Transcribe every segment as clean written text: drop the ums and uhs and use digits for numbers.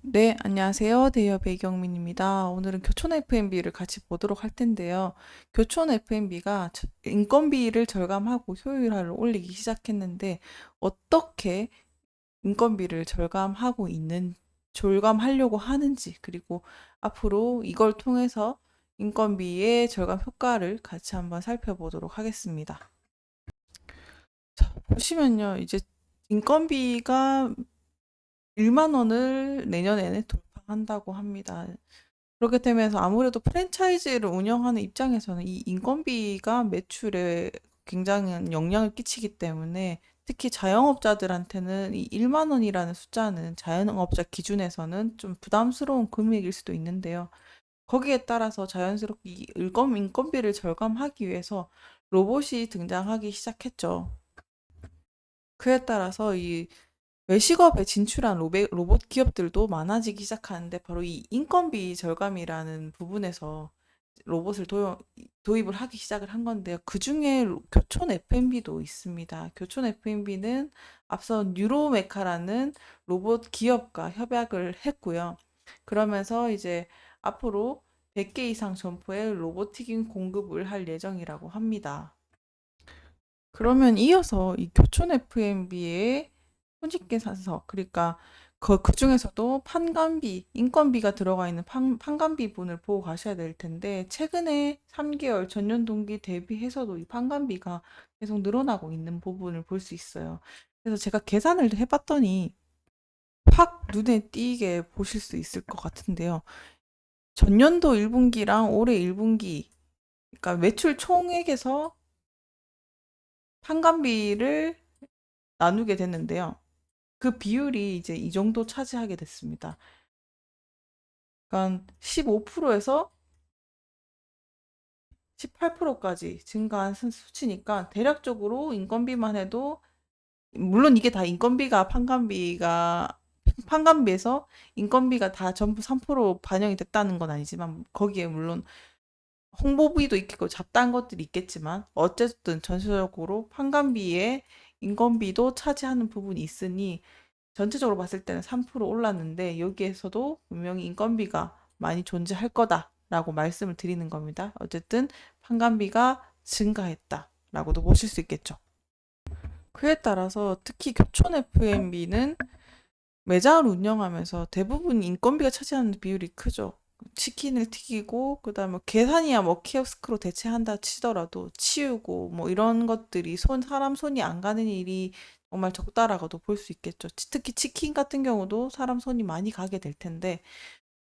네, 안녕하세요. 대여 배경민입니다. 오늘은 교촌 F&B를 같이 보도록 할 텐데요. 교촌 F&B가 인건비를 절감하고 효율화를 올리기 시작했는데 어떻게 인건비를 절감하려고 하는지, 그리고 앞으로 이걸 통해서 인건비의 절감 효과를 같이 한번 살펴보도록 하겠습니다. 자, 보시면요. 이제 인건비가 1만 원을 내년에는 돌파한다고 합니다. 그렇게 되면서 아무래도 프랜차이즈를 운영하는 입장에서는 이 인건비가 매출에 굉장한 영향을 끼치기 때문에 특히 자영업자들한테는 이 1만 원이라는 숫자는 자영업자 기준에서는 좀 부담스러운 금액일 수도 있는데요. 거기에 따라서 자연스럽게 이 인건비를 절감하기 위해서 로봇이 등장하기 시작했죠. 그에 따라서 이 외식업에 진출한 로봇 기업들도 많아지기 시작하는데 바로 이 인건비 절감이라는 부분에서 로봇을 도입을 하기 시작을 한 건데요. 그중에 교촌 F&B도 있습니다. 교촌 F&B는 앞서 뉴로메카라는 로봇 기업과 협약을 했고요. 그러면서 이제 앞으로 100개 이상 점포에 로보틱인 공급을 할 예정이라고 합니다. 그러면 이어서 이 교촌 F&B의 손익계산서, 그러니까 그 중에서도 판관비, 인건비가 들어가 있는 판관비분을 보고 가셔야 될 텐데, 최근에 3개월 전년 동기 대비해서도 이 판관비가 계속 늘어나고 있는 부분을 볼 수 있어요. 그래서 제가 계산을 해봤더니 확 눈에 띄게 보실 수 있을 것 같은데요. 전년도 1분기랑 올해 1분기, 그러니까 매출 총액에서 판관비를 나누게 됐는데요. 그 비율이 이제 이 정도 차지하게 됐습니다. 그러니까 15%에서 18%까지 증가한 수치니까 대략적으로 인건비만 해도, 물론 이게 다 판관비에서 인건비가 다 전부 3% 반영이 됐다는 건 아니지만, 거기에 물론 홍보비도 있겠고 잡다한 것들이 있겠지만, 어쨌든 전체적으로 판관비에 인건비도 차지하는 부분이 있으니 전체적으로 봤을 때는 3% 올랐는데, 여기에서도 분명히 인건비가 많이 존재할 거다라고 말씀을 드리는 겁니다. 어쨌든 판관비가 증가했다라고도 보실 수 있겠죠. 그에 따라서 특히 교촌 F&B는 매장을 운영하면서 대부분 인건비가 차지하는 비율이 크죠. 치킨을 튀기고, 그다음에 계산이야 뭐 키오스크로 대체한다 치더라도 치우고 뭐 이런 것들이 사람 손이 안 가는 일이 정말 적다라고도 볼 수 있겠죠. 특히 치킨 같은 경우도 사람 손이 많이 가게 될 텐데,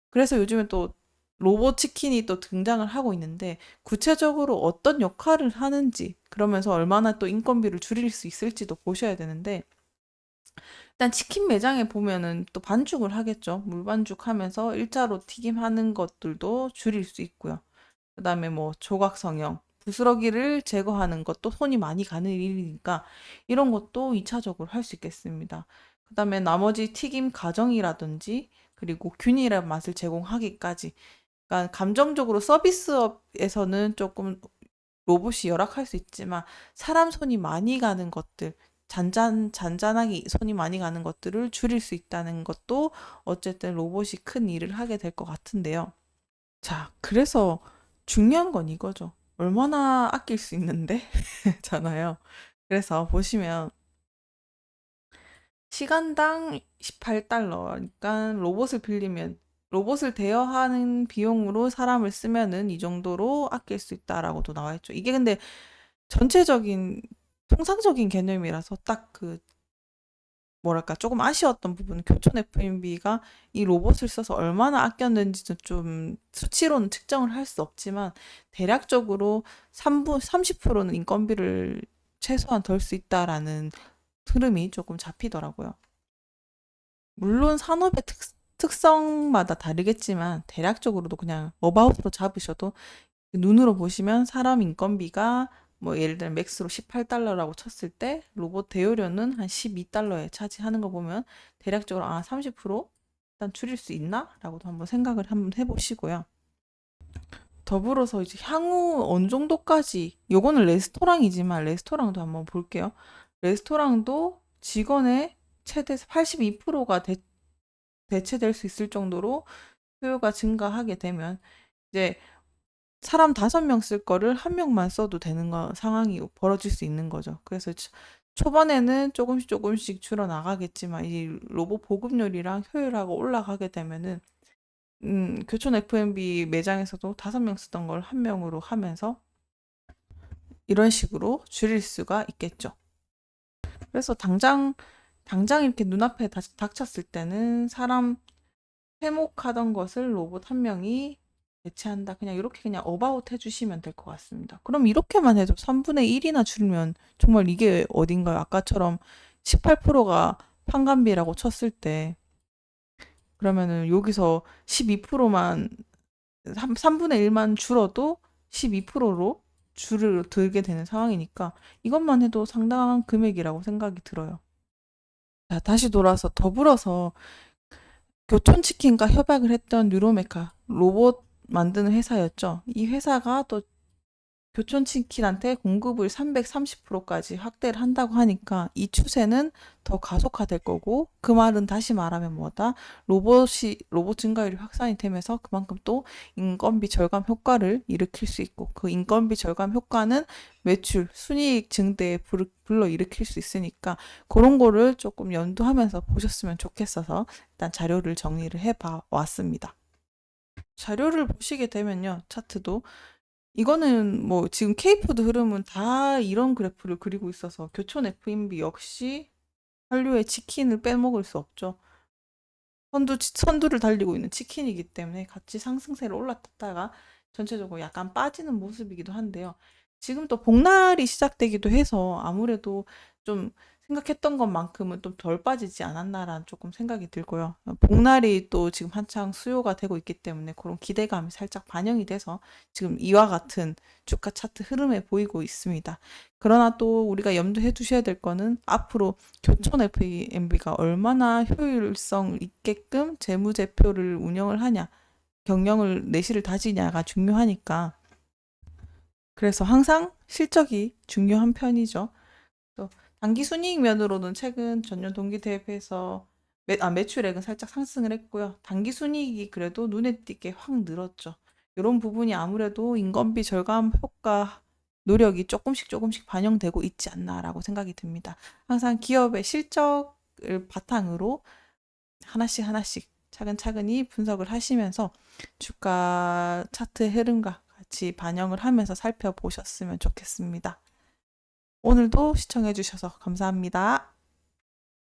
그래서 요즘에 또 로봇 치킨이 또 등장을 하고 있는데, 구체적으로 어떤 역할을 하는지, 그러면서 얼마나 또 인건비를 줄일 수 있을지도 보셔야 되는데, 일단 치킨 매장에 보면은 또 반죽을 하겠죠. 물반죽하면서 일자로 튀김하는 것들도 줄일 수 있고요. 그다음에 뭐 조각 성형, 부스러기를 제거하는 것도 손이 많이 가는 일이니까 이런 것도 2차적으로 할 수 있겠습니다. 그다음에 나머지 튀김 과정이라든지, 그리고 균일한 맛을 제공하기까지, 그러니까 감정적으로 서비스업에서는 조금 로봇이 열악할 수 있지만 사람 손이 많이 가는 것들, 잔잔하게 손이 많이 가는 것들을 줄일 수 있다는 것도 어쨌든 로봇이 큰 일을 하게 될 것 같은데요. 자, 그래서 중요한 건 이거죠. 얼마나 아낄 수 있는데? 잖아요. 그래서 보시면 시간당 18달러, 그러니까 로봇을 대여하는 비용으로 사람을 쓰면은 이 정도로 아낄 수 있다라고도 나와 있죠. 이게 근데 전체적인 통상적인 개념이라서 딱 그 뭐랄까 조금 아쉬웠던 부분은, 교촌 F&B가 이 로봇을 써서 얼마나 아꼈는지는 좀 수치로는 측정을 할 수 없지만 대략적으로 30%는 인건비를 최소한 덜 수 있다라는 흐름이 조금 잡히더라고요. 물론 산업의 특성마다 다르겠지만 대략적으로도 그냥 어바웃으로 잡으셔도, 눈으로 보시면 사람 인건비가 뭐 예를 들면 맥스로 18달러라고 쳤을 때 로봇 대여료는 한 12달러에 차지하는 거 보면 대략적으로 30% 일단 줄일 수 있나? 라고도 한번 생각을 한번 해보시고요. 더불어서 이제 향후 어느 정도까지, 요거는 레스토랑이지만 레스토랑도 한번 볼게요. 레스토랑도 직원의 최대 82%가 대체될 수 있을 정도로 수요가 증가하게 되면 이제 사람 5명 쓸 거를 1명만 써도 되는 상황이 벌어질 수 있는 거죠. 그래서 초반에는 조금씩 줄어 나가겠지만 이 로봇 보급률이랑 효율하고 올라가게 되면은 교촌 F&B 매장에서도 5명 쓰던 걸 1명으로 하면서 이런 식으로 줄일 수가 있겠죠. 그래서 당장 이렇게 눈앞에 닥쳤을 때는 사람 회목하던 것을 로봇 1명이 대체한다. 그냥 이렇게 그냥 어바웃 해주시면 될 것 같습니다. 그럼 이렇게만 해도 3분의 1이나 줄면 정말 이게 어딘가요? 아까처럼 18%가 판관비라고 쳤을 때 그러면은 여기서 12%만 3분의 1만 줄어도 12%로 줄을 들게 되는 상황이니까 이것만 해도 상당한 금액이라고 생각이 들어요. 자, 다시 돌아서 더불어서 교촌치킨과 협약을 했던 뉴로메카 로봇 만드는 회사였죠. 이 회사가 또 교촌치킨한테 공급을 330%까지 확대를 한다고 하니까 이 추세는 더 가속화될 거고 그 말은 다시 말하면 뭐다? 로봇 증가율이 확산이 되면서 그만큼 또 인건비 절감 효과를 일으킬 수 있고 그 인건비 절감 효과는 매출, 순이익 증대에 불러 일으킬 수 있으니까 그런 거를 조금 연두하면서 보셨으면 좋겠어서 일단 자료를 정리를 해봐 왔습니다. 자료를 보시게 되면요, 차트도 이거는 뭐 지금 K푸드 흐름은 다 이런 그래프를 그리고 있어서 교촌 F&B 역시 한류의 치킨을 빼먹을 수 없죠. 선두를 달리고 있는 치킨이기 때문에 같이 상승세를 올랐다가 전체적으로 약간 빠지는 모습이기도 한데요. 지금 또 복날이 시작되기도 해서 아무래도 좀 생각했던 것만큼은 좀 덜 빠지지 않았나라는 조금 생각이 들고요. 복날이 또 지금 한창 수요가 되고 있기 때문에 그런 기대감이 살짝 반영이 돼서 지금 이와 같은 주가 차트 흐름에 보이고 있습니다. 그러나 또 우리가 염두해 두셔야 될 거는 앞으로 교촌 F&B가 얼마나 효율성 있게끔 재무제표를 운영을 하냐, 경영을 내실을 다지냐가 중요하니까. 그래서 항상 실적이 중요한 편이죠. 또 단기 순이익 면으로는 최근 전년 동기 대비해서 매출액은 살짝 상승을 했고요. 단기 순이익이 그래도 눈에 띄게 확 늘었죠. 이런 부분이 아무래도 인건비 절감 효과 노력이 조금씩 반영되고 있지 않나라고 생각이 듭니다. 항상 기업의 실적을 바탕으로 하나씩 차근차근히 분석을 하시면서 주가 차트 흐름과 같이 반영을 하면서 살펴보셨으면 좋겠습니다. 오늘도 시청해주셔서 감사합니다.